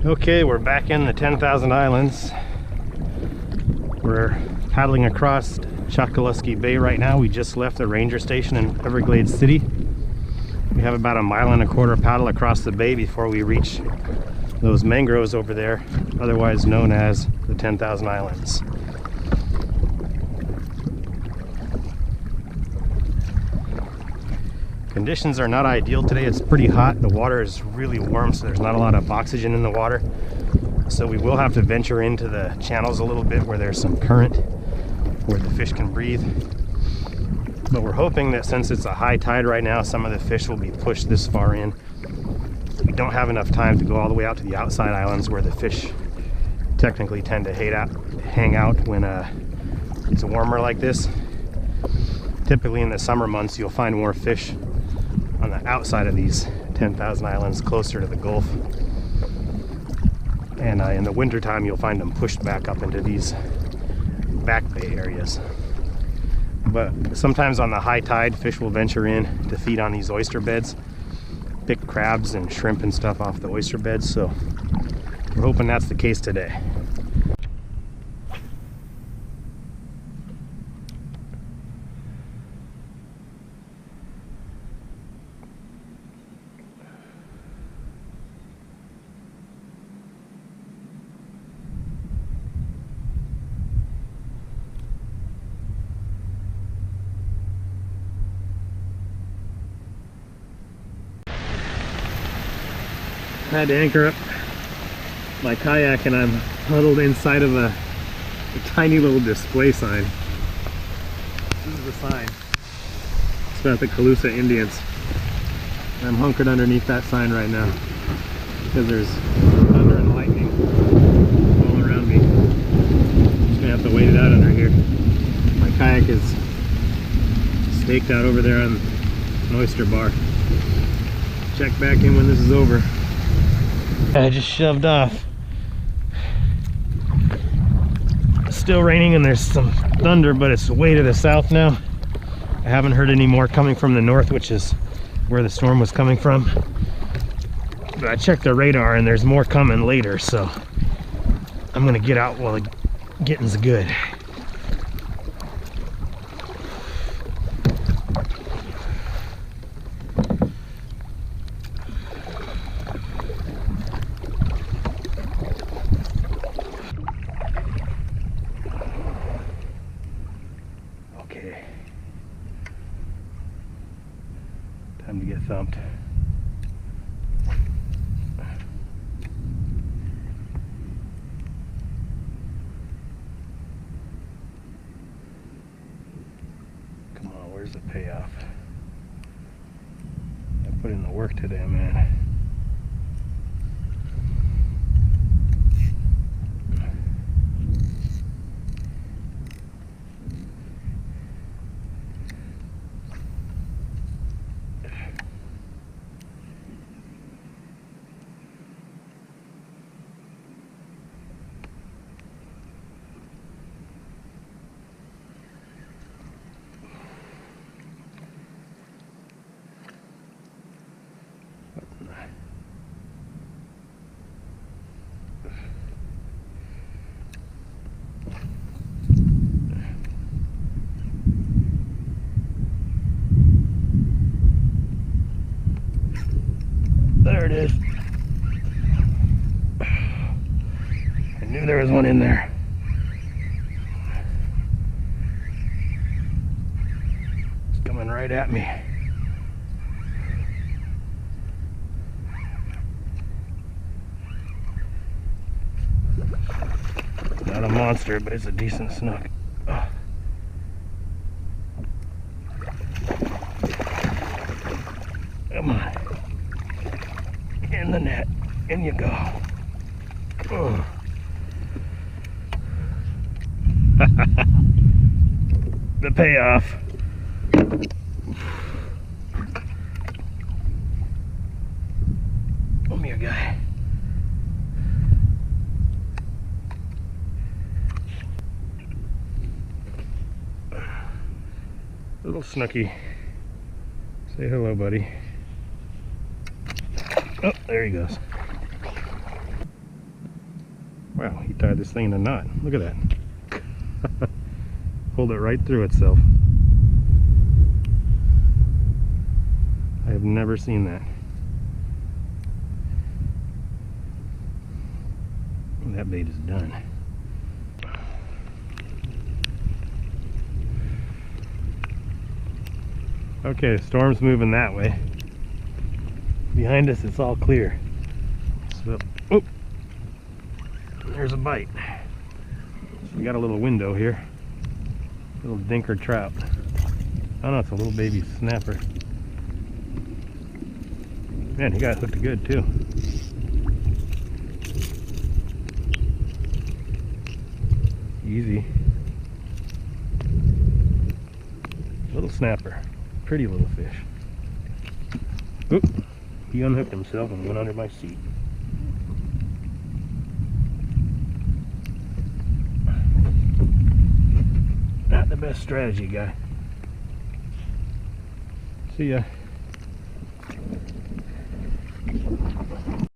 Okay, we're back in the 10,000 Islands. We're paddling across Calusa Bay right now. We just left the ranger station in Everglades City. We have about a 1.25 mile paddle across the bay before we reach those mangroves over there, otherwise known as the 10,000 Islands. Conditions are not ideal today. It's pretty hot. The water is really warm, so there's not a lot of oxygen in the water. So we will have to venture into the channels a little bit where there's some current, where the fish can breathe. But we're hoping that since it's a high tide right now, some of the fish will be pushed this far in. We don't have enough time to go all the way out to the outside islands where the fish technically tend to hang out when it's warmer like this. Typically in the summer months, you'll find more fish on the outside of these 10,000 Islands closer to the Gulf. And in the winter time, you'll find them pushed back up into these back bay areas. But sometimes on the high tide, fish will venture in to feed on these oyster beds, pick crabs and shrimp and stuff off the oyster beds. So we're hoping that's the case today. I had to anchor up my kayak and I'm huddled inside of a tiny little display sign. This is the sign. It's about the Calusa Indians. I'm hunkered underneath that sign right now because there's thunder and lightning all around me. I'm just gonna have to wait it out under here. My kayak is staked out over there on an oyster bar. Check back in when this is over. I just shoved off. It's still raining and there's some thunder, but it's way to the south now. I haven't heard any more coming from the north, which is where the storm was coming from. But I checked the radar and there's more coming later, so I'm gonna get out while the getting's good. Time to get thumped. Come on, where's the payoff? I put in the work today, man. There it is. I knew there was one in there. It's coming right at me. Not a monster, but it's a decent snook. Oh. Come on. In the net. In you go. Oh. The payoff. Come here, guy. Little Snooky. Say hello, buddy. Oh, there he goes. Wow, he tied this thing in a knot. Look at that. Pulled it right through itself. I have never seen that. That bait is done. Okay, the storm's moving that way. Behind us, it's all clear. So, oh, there's a bite. So we got a little window here. Little dinker trout. Oh no, it's a little baby snapper. Man, he got hooked good too. Easy. Little snapper. Pretty little fish. Oop. He unhooked himself and went under my seat. Not the best strategy, guy. See ya.